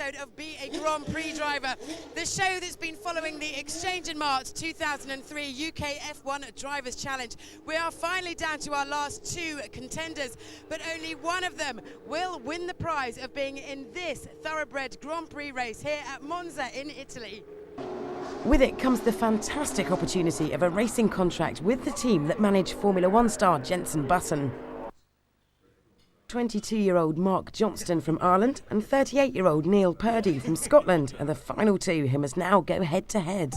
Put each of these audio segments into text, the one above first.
episode of Be a Grand Prix Driver, the show that's been following the Exchange in March 2003 UK F1 Drivers' Challenge. We are finally down to our last two contenders, but only one of them will win the prize of being in this thoroughbred Grand Prix race here at Monza in Italy. With it comes the fantastic opportunity of a racing contract with the team that manage Formula One star Jenson Button. 22-year-old Mark Johnston from Ireland and 38-year-old Neil Purdy from Scotland are the final two who must now go head-to-head.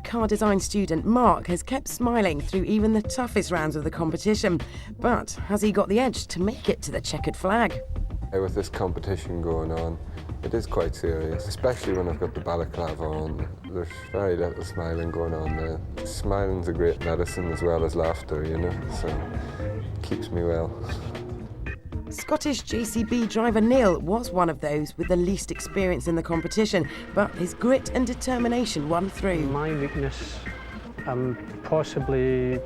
Car design student Mark has kept smiling through even the toughest rounds of the competition, but has he got the edge to make it to the checkered flag? With this competition going on, it is quite serious, especially when I've got the balaclava on. There's very little smiling going on now. Smiling's a great medicine as well as laughter, you know, so it keeps me well. Scottish JCB driver Neil was one of those with the least experience in the competition, but his grit and determination won through. My weakness, I'm possibly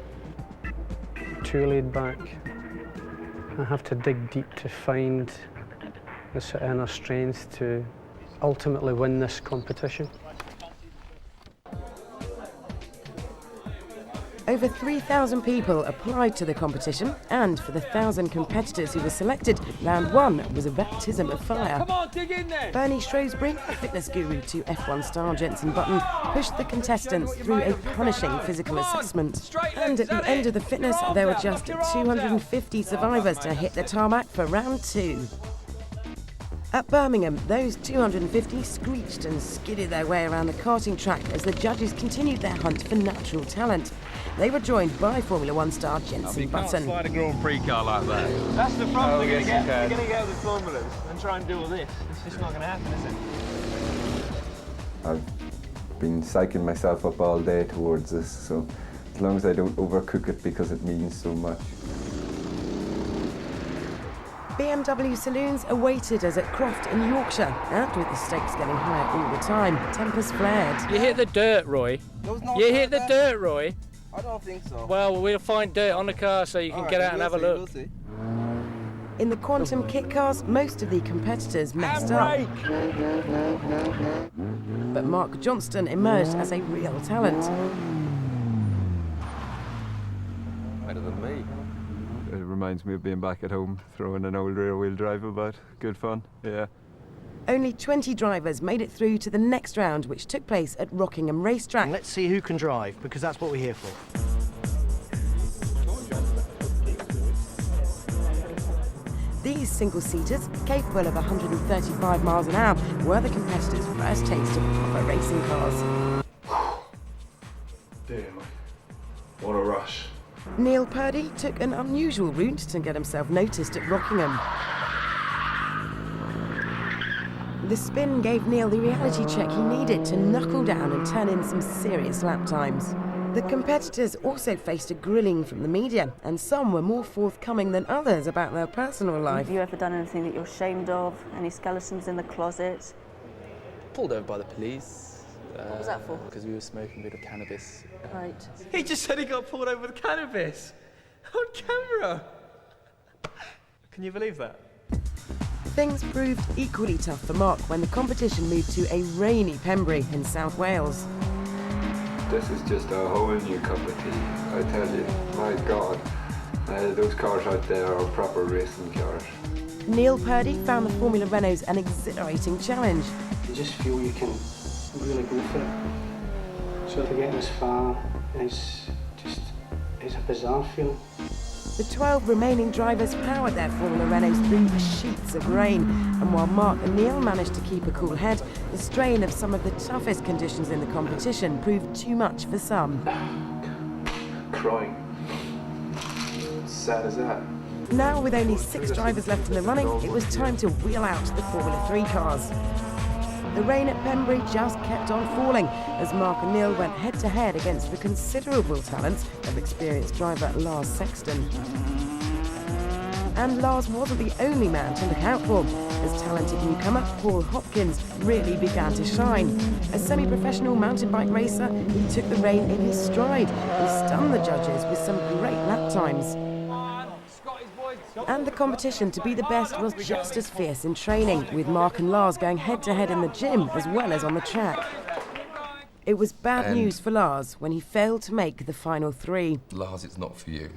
too laid back. I have to dig deep to find the sort of inner strength to ultimately win this competition. Over 3,000 people applied to the competition, and for the 1,000 competitors who were selected, round one was a baptism of fire. Come on, dig in there! Bernie Shrewsbury, a fitness guru to F1 star Jenson Button, pushed the contestants through a punishing physical assessment. And at the end of the fitness, there were just 250 survivors to hit the tarmac for round two. At Birmingham, those 250 screeched and skidded their way around the karting track as the judges continued their hunt for natural talent. They were joined by Formula One star Jenson Button. You can't slide a Grand Prix car like that. That's the problem we're going to get. We're We're going to get the formulas and try and do all this. It's just not going to happen, is it? I've been psyching myself up all day towards this, so as long as I don't overcook it because it means so much. BMW saloons awaited us at Croft in Yorkshire, and with the stakes getting higher all the time, tempers flared. You hit the dirt, Roy. You hit the dirt, Roy. I don't think so. Well, we'll find dirt on the car so you can get out and have a look. In the Quantum kit cars, most of the competitors messed up. But Mark Johnston emerged as a real talent. Better than me. It reminds me of being back at home, throwing an old rear-wheel drive about. Good fun, yeah. Only 20 drivers made it through to the next round, which took place at Rockingham Racetrack. Let's see who can drive, because that's what we're here for. These single-seaters, capable of 135 miles an hour, were the competitors' first taste of proper racing cars. Damn, what a rush. Neil Purdy took an unusual route to get himself noticed at Rockingham. The spin gave Neil the reality check he needed to knuckle down and turn in some serious lap times. The competitors also faced a grilling from the media, and some were more forthcoming than others about their personal life. Have you ever done anything that you're ashamed of? Any skeletons in the closet? Pulled over by the police. What was that for? Because we were smoking a bit of cannabis. Right. He just said he got pulled over with cannabis. On camera. Can you believe that? Things proved equally tough for Mark when the competition moved to a rainy Pembrey in South Wales. This is just a whole new cup of tea, I tell you. My God, those cars out there are proper racing cars. Neil Purdy found the Formula Renaults an exhilarating challenge. You just feel you can really go for it. So to get this far is a bizarre feeling. The 12 remaining drivers powered their Formula Renaults through sheets of rain, and while Mark and Neil managed to keep a cool head, the strain of some of the toughest conditions in the competition proved too much for some. Crying. Sad as that. Now, with only 6 drivers left in the running, it was time to wheel out the Formula 3 cars. The rain at Pembrey just kept on falling as Mark and Neil went head-to-head against the considerable talents of experienced driver Lars Sexton. And Lars wasn't the only man to look out for, as talented newcomer Paul Hopkins really began to shine. A semi-professional mountain bike racer, he took the rain in his stride and stunned the judges with some great lap times. Come on, Scotty's boys. And the competition to be the best was just as fierce in training, with Mark and Lars going head-to-head in the gym as well as on the track. It was bad news for Lars when he failed to make the final three. Lars, it's not for you.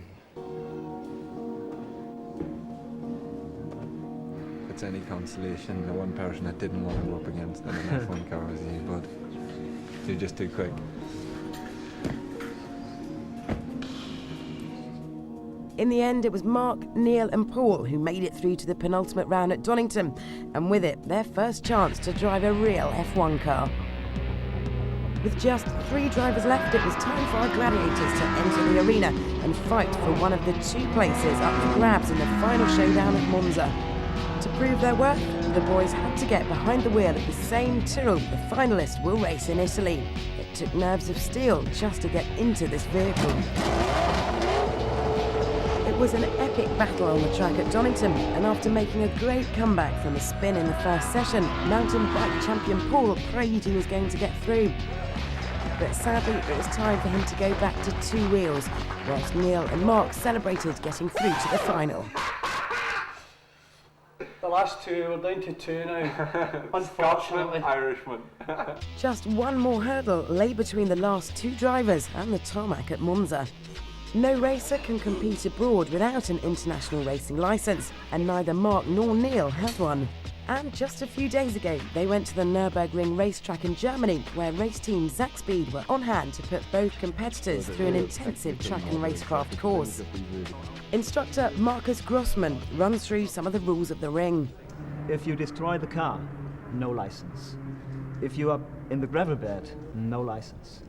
If it's any consolation, the one person that didn't want to go up against in an F1 car was you, but you're just too quick. In the end, it was Mark, Neil and Paul who made it through to the penultimate round at Donington, and with it, their first chance to drive a real F1 car. With just 3 drivers left, it was time for our gladiators to enter the arena and fight for one of the 2 places up for grabs in the final showdown at Monza. To prove their worth, the boys had to get behind the wheel of the same Tyrrell the finalists will race in Italy. It took nerves of steel just to get into this vehicle. It was an epic battle on the track at Donington, and after making a great comeback from a spin in the first session, mountain bike champion Paul prayed he was going to get through. But sadly, it was time for him to go back to 2 wheels, whilst Neil and Mark celebrated getting through to the final. The last 2, we're down to 2 now, unfortunately. Irishman. Just one more hurdle lay between the last 2 drivers and the tarmac at Monza. No racer can compete abroad without an international racing licence, and neither Mark nor Neil had one. And just a few days ago, they went to the Nürburgring racetrack in Germany, where race team Zakspeed were on hand to put both competitors through an intensive track and racecraft course. Instructor Marcus Grossman runs through some of the rules of the ring. If you destroy the car, no license. If you are in the gravel bed, no license.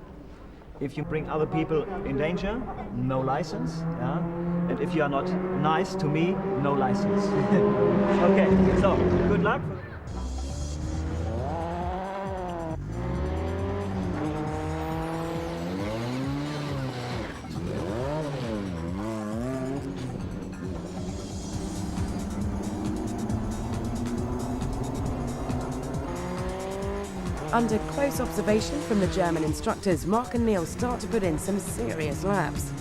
If you bring other people in danger, no license. Yeah? And if you are not nice to me, no license. Okay, so good luck. Under close observation from the German instructors, Mark and Neil start to put in some serious laps.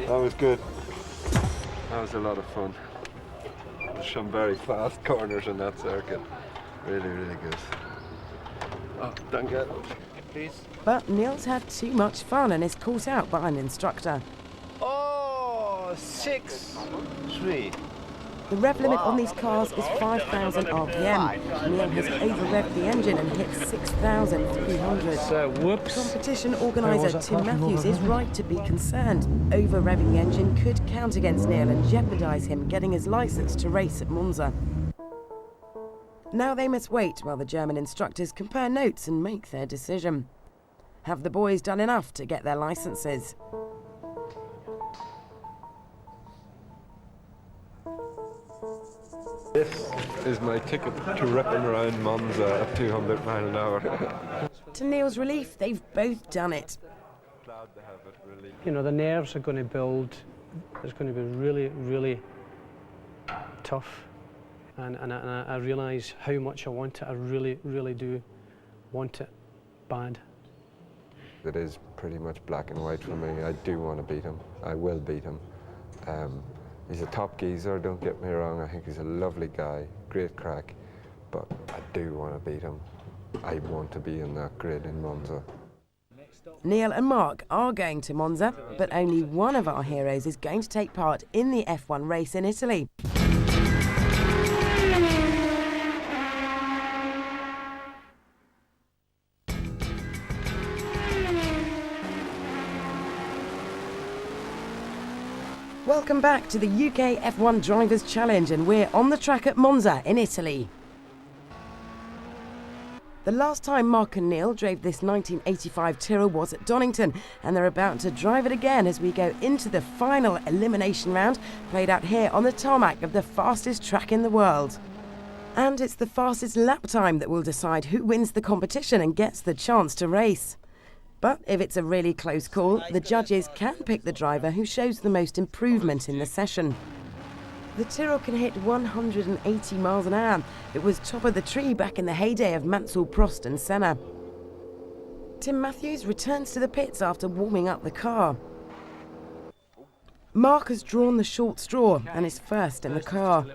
That was good. That was a lot of fun. There's some very fast corners in that circuit. Really, really good. Oh, don't get it. Please. But Neil's had too much fun and is caught out by an instructor. Oh, 6-3. The rev limit on these cars is 5,000 RPM. Neil has over-revved the engine and hit 6,300. Whoops. Competition organiser Tim Matthews is right to be concerned. Over-revving the engine could count against Neil and jeopardise him getting his licence to race at Monza. Now they must wait while the German instructors compare notes and make their decision. Have the boys done enough to get their licences? This is my ticket to ripping around Monza at 200 miles an hour. To Neil's relief, they've both done it. Glad to have it, really. You know, the nerves are going to build. It's going to be really, really tough. And I realise how much I want it. I really, really do want it bad. It is pretty much black and white for me. I do want to beat him. I will beat him. He's a top geezer, don't get me wrong. I think he's a lovely guy, great crack. But I do want to beat him. I want to be in that grid in Monza. Neil and Mark are going to Monza, but only one of our heroes is going to take part in the F1 race in Italy. Welcome back to the UK F1 Drivers' Challenge, and we're on the track at Monza in Italy. The last time Mark and Neil drove this 1985 Tyrrell was at Donington, and they're about to drive it again as we go into the final elimination round, played out here on the tarmac of the fastest track in the world. And it's the fastest lap time that will decide who wins the competition and gets the chance to race. But if it's a really close call, the judges can pick the driver who shows the most improvement in the session. The Tyrrell can hit 180 miles an hour. It was top of the tree back in the heyday of Mansell, Prost and Senna. Tim Matthews returns to the pits after warming up the car. Mark has drawn the short straw and is first in the car.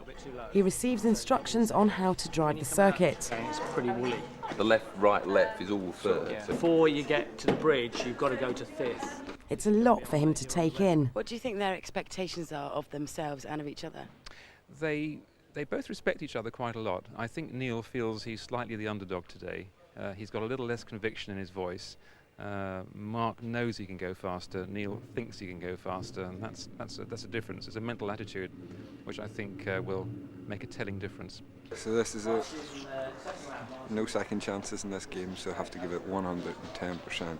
He receives instructions on how to drive the circuit. It's pretty woolly. The left, right, left is all third. Yeah. Before you get to the bridge, you've got to go to fifth. It's a lot for him to take in. What do you think their expectations are of themselves and of each other? They both respect each other quite a lot. I think Neil feels he's slightly the underdog today. He's got a little less conviction in his voice. Mark knows he can go faster. Neil thinks he can go faster, and that's a difference. It's a mental attitude, which I think will make a telling difference. So this is it. No second chances in this game, so I have to give it 110%.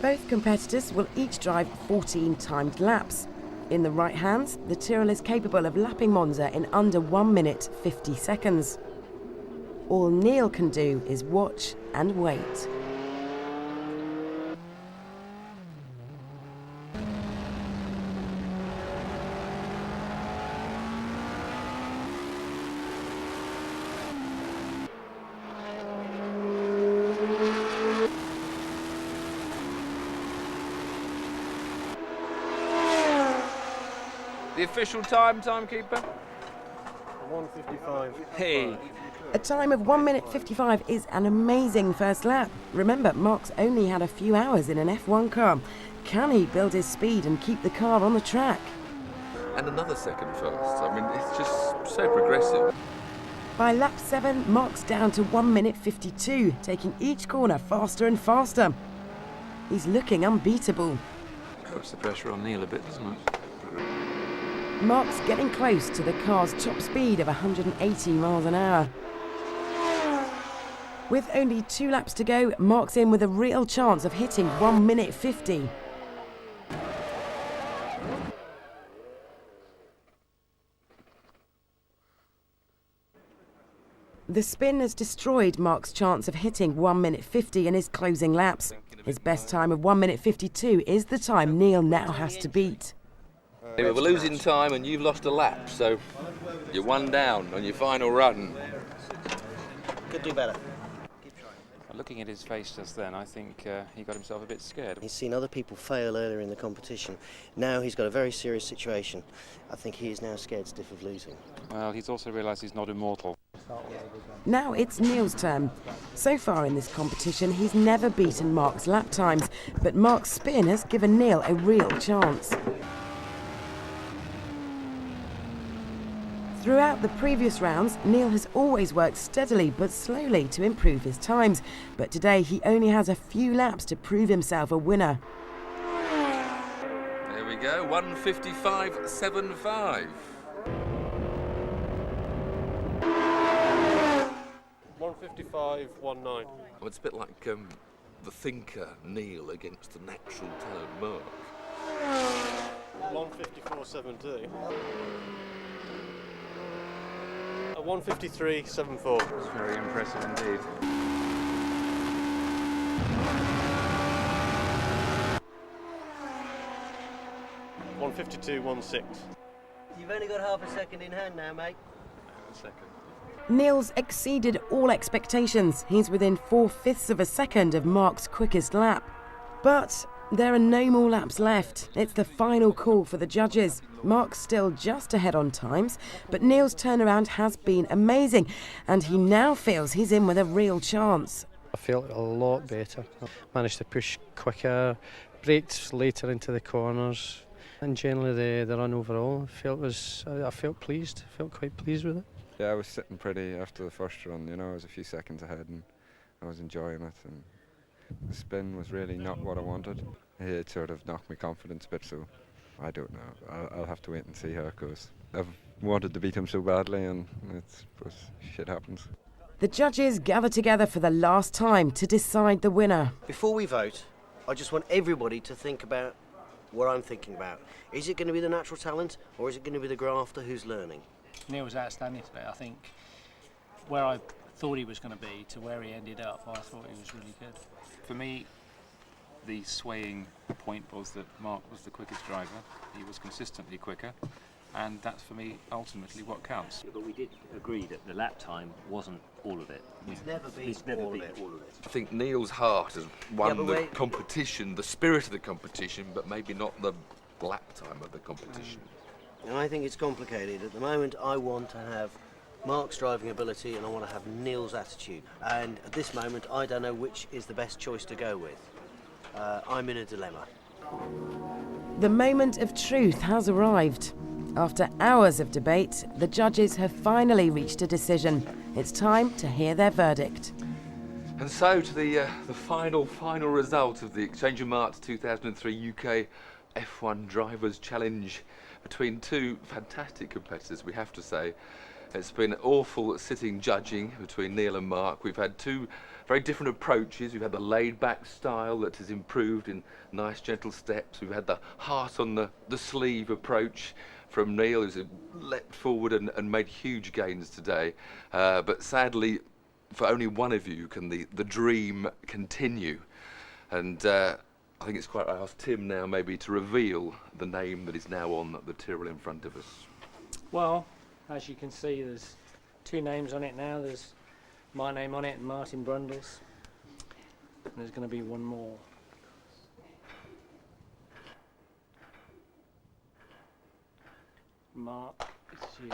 Both competitors will each drive 14 timed laps. In the right hands, the Tyrrell is capable of lapping Monza in under 1 minute 50 seconds. All Neil can do is watch and wait. The official timekeeper? 1:55. Hey. A time of 1 minute 55 is an amazing first lap. Remember, Mark's only had a few hours in an F1 car. Can he build his speed and keep the car on the track? And another second first. I mean, it's just so progressive. By lap 7, Mark's down to 1 minute 52, taking each corner faster and faster. He's looking unbeatable. Puts the pressure on Neil a bit, doesn't it? Mark's getting close to the car's top speed of 180 miles an hour. With only 2 laps to go, Mark's in with a real chance of hitting 1 minute 50. The spin has destroyed Mark's chance of hitting 1 minute 50 in his closing laps. His best time of 1 minute 52 is the time Neil now has to beat. We're losing time and you've lost a lap, so you're 1 down on your final run. Could do better. Looking at his face just then, I think he got himself a bit scared. He's seen other people fail earlier in the competition. Now he's got a very serious situation. I think he is now scared stiff of losing. Well, he's also realised he's not immortal. Now it's Neil's turn. So far in this competition, he's never beaten Mark's lap times, but Mark's spin has given Neil a real chance. Throughout the previous rounds, Neil has always worked steadily but slowly to improve his times, but today he only has a few laps to prove himself a winner. There we go, 1:55.75. 1:55.19. Well, it's a bit like the thinker Neil against the natural talent Mark. 1:54.72. 1:53.74. It's very impressive indeed. 1:52.16. You've only got half a second in hand now, mate. A second. Neil's exceeded all expectations. He's within 4/5 of a second of Mark's quickest lap. But there are no more laps left. It's the final call for the judges. Mark's still just ahead on times, but Neil's turnaround has been amazing, and he now feels he's in with a real chance. I felt a lot better. I managed to push quicker, braked later into the corners, and generally the run overall, I felt pleased. I felt quite pleased with it. Yeah, I was sitting pretty after the first run, you know, I was a few seconds ahead and I was enjoying it, and the spin was really not what I wanted. It sort of knocked my confidence a bit, so I don't know. I'll have to wait and see how it goes. I've wanted to beat him so badly, and shit happens. The judges gather together for the last time to decide the winner. Before we vote, I just want everybody to think about what I'm thinking about. Is it going to be the natural talent, or is it going to be the grafter who's learning? Neil was outstanding today. I think where I thought he was going to be to where he ended up, I thought he was really good. For me, the swaying point was that Mark was the quickest driver. He was consistently quicker. and that's for me ultimately what counts. But we did agree that the lap time wasn't all of it. It's never been all of it. I think Neil's heart has won the competition, the spirit of the competition, but maybe not the lap time of the competition. And I think it's complicated. At the moment, I want to have Mark's driving ability and I want to have Neil's attitude. And at this moment, I don't know which is the best choice to go with. I'm in a dilemma. The moment of truth has arrived. After hours of debate, the judges have finally reached a decision. It's time to hear their verdict. And so to the final result of the Exchange of March 2003 UK F1 Drivers' Challenge between two fantastic competitors, we have to say. It's been awful sitting judging between Neil and Mark. We've had two very different approaches. We've had the laid-back style that has improved in nice, gentle steps. We've had the heart on the sleeve approach from Neil, who's leapt forward and made huge gains today. But sadly, for only one of you can the dream continue. And I think it's quite right. I ask Tim now maybe to reveal the name that is now on the Tyrrell in front of us. Well, as you can see, there's two names on it now. There's my name on it and Martin Brundle's. And there's going to be one more. Mark, it's you.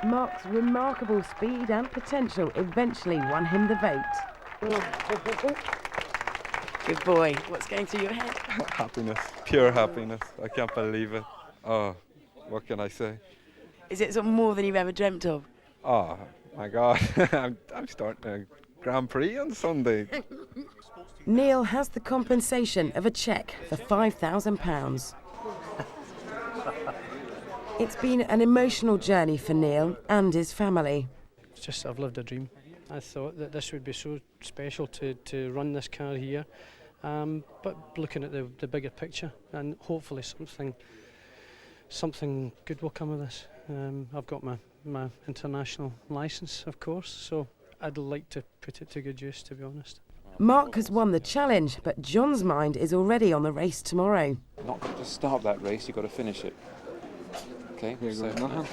Mark's remarkable speed and potential eventually won him the vote. Good boy. What's going through your head? Happiness, pure happiness. I can't believe it. Oh, what can I say? Is it sort of more than you've ever dreamt of? Oh my God, I'm starting a Grand Prix on Sunday. Neil has the compensation of a cheque for £5,000. It's been an emotional journey for Neil and his family. It's just I've lived a dream. I thought that this would be so special to run this car here, but looking at the bigger picture, and hopefully something good will come of this. I've got my international licence, of course, so I'd like to put it to good use, to be honest. Mark has won the challenge, but John's mind is already on the race tomorrow. Not to just start that race, you've got to finish it. Okay, so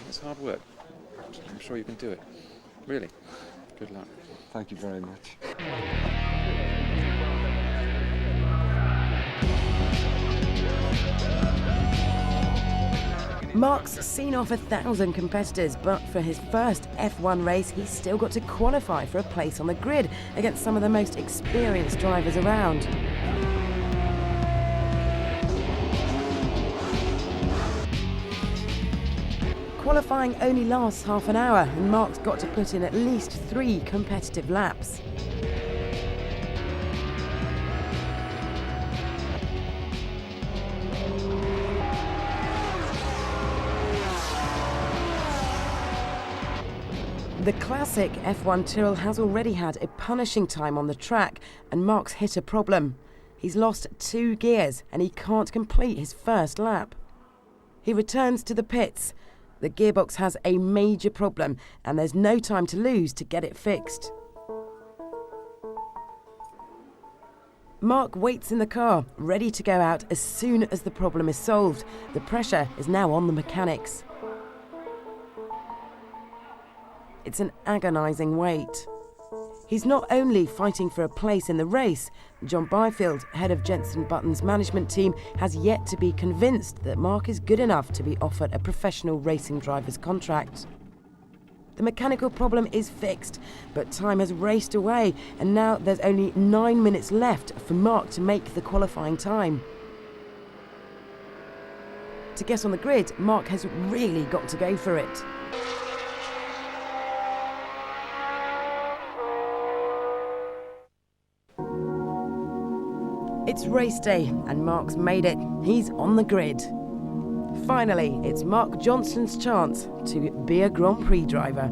it's hard work. I'm sure you can do it. Really. Good luck. Thank you very much. Mark's seen off 1,000 competitors, but for his first F1 race, he's still got to qualify for a place on the grid against some of the most experienced drivers around. Qualifying only lasts half an hour, and Mark's got to put in at least 3 competitive laps. The classic F1 Tyrrell has already had a punishing time on the track, and Mark's hit a problem. He's lost 2 gears and he can't complete his first lap. He returns to the pits. The gearbox has a major problem and there's no time to lose to get it fixed. Mark waits in the car, ready to go out as soon as the problem is solved. The pressure is now on the mechanics. It's an agonising wait. He's not only fighting for a place in the race, John Byfield, head of Jenson Button's management team, has yet to be convinced that Mark is good enough to be offered a professional racing driver's contract. The mechanical problem is fixed, but time has raced away, and now there's only 9 minutes left for Mark to make the qualifying time. To get on the grid, Mark has really got to go for it. It's race day, and Mark's made it. He's on the grid. Finally, it's Mark Johnston's chance to be a Grand Prix driver.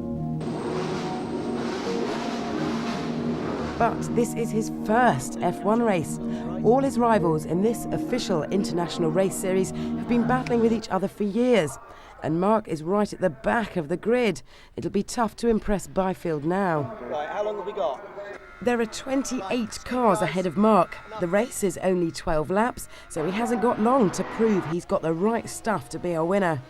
But this is his first F1 race. All his rivals in this official international race series have been battling with each other for years, and Mark is right at the back of the grid. It'll be tough to impress Byfield now. Right, how long have we got? There are 28 cars ahead of Mark. The race is only 12 laps, so he hasn't got long to prove he's got the right stuff to be a winner.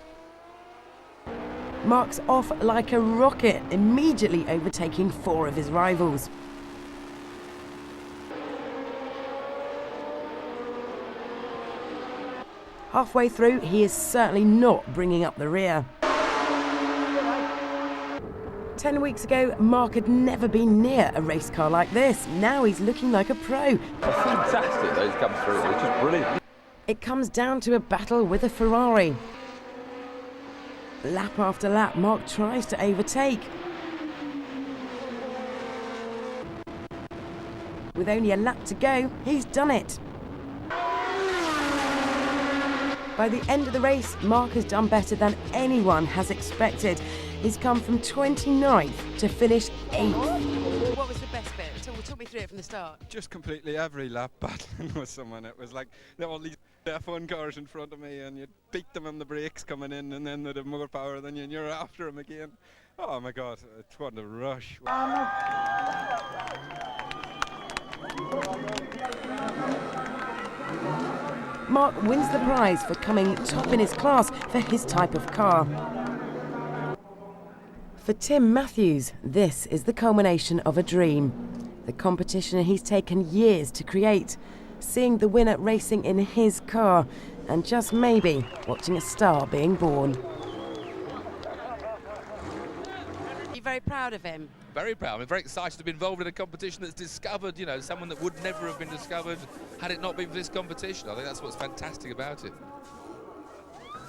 Mark's off like a rocket, immediately overtaking 4 of his rivals. Halfway through, he is certainly not bringing up the rear. 10 weeks ago, Mark had never been near a race car like this. Now he's looking like a pro. Fantastic, those come through. It's just brilliant. It comes down to a battle with a Ferrari. Lap after lap, Mark tries to overtake. With only a lap to go, he's done it. By the end of the race, Mark has done better than anyone has expected. He's come from 29th to finish 8th. What was the best bit? Talk me through it from the start. Just completely every lap battling with someone. It was like all these F1 cars in front of me, and you beat them on the brakes coming in, and then they'd have more power than you, and you're after them again. Oh my God, it's what a rush. Mark wins the prize for coming top in his class for his type of car. For Tim Matthews, this is the culmination of a dream. The competition he's taken years to create. Seeing the winner racing in his car, and just maybe watching a star being born. You're very proud of him? Very proud. I'm very excited to be involved in a competition that's discovered, you know, someone that would never have been discovered had it not been for this competition. I think that's what's fantastic about it.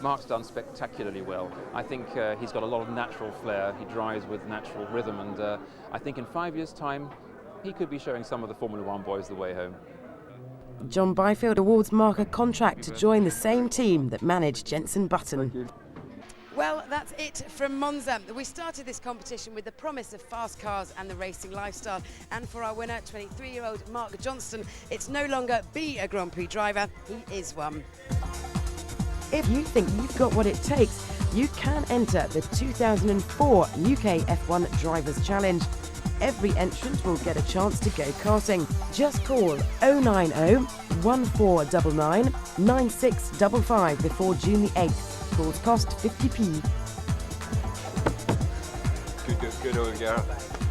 Mark's done spectacularly well. I think he's got a lot of natural flair. He drives with natural rhythm, and I think in 5 years' time, he could be showing some of the Formula One boys the way home. John Byfield awards Mark a contract to join the same team that managed Jenson Button. Well, that's it from Monza. We started this competition with the promise of fast cars and the racing lifestyle. And for our winner, 23-year-old Mark Johnston, it's no longer be a Grand Prix driver, he is one. If you think you've got what it takes, you can enter the 2004 UK F1 Drivers' Challenge. Every entrant will get a chance to go karting. Just call 090 1499 9655 before June the 8th. Calls cost 50p. Good old Gareth.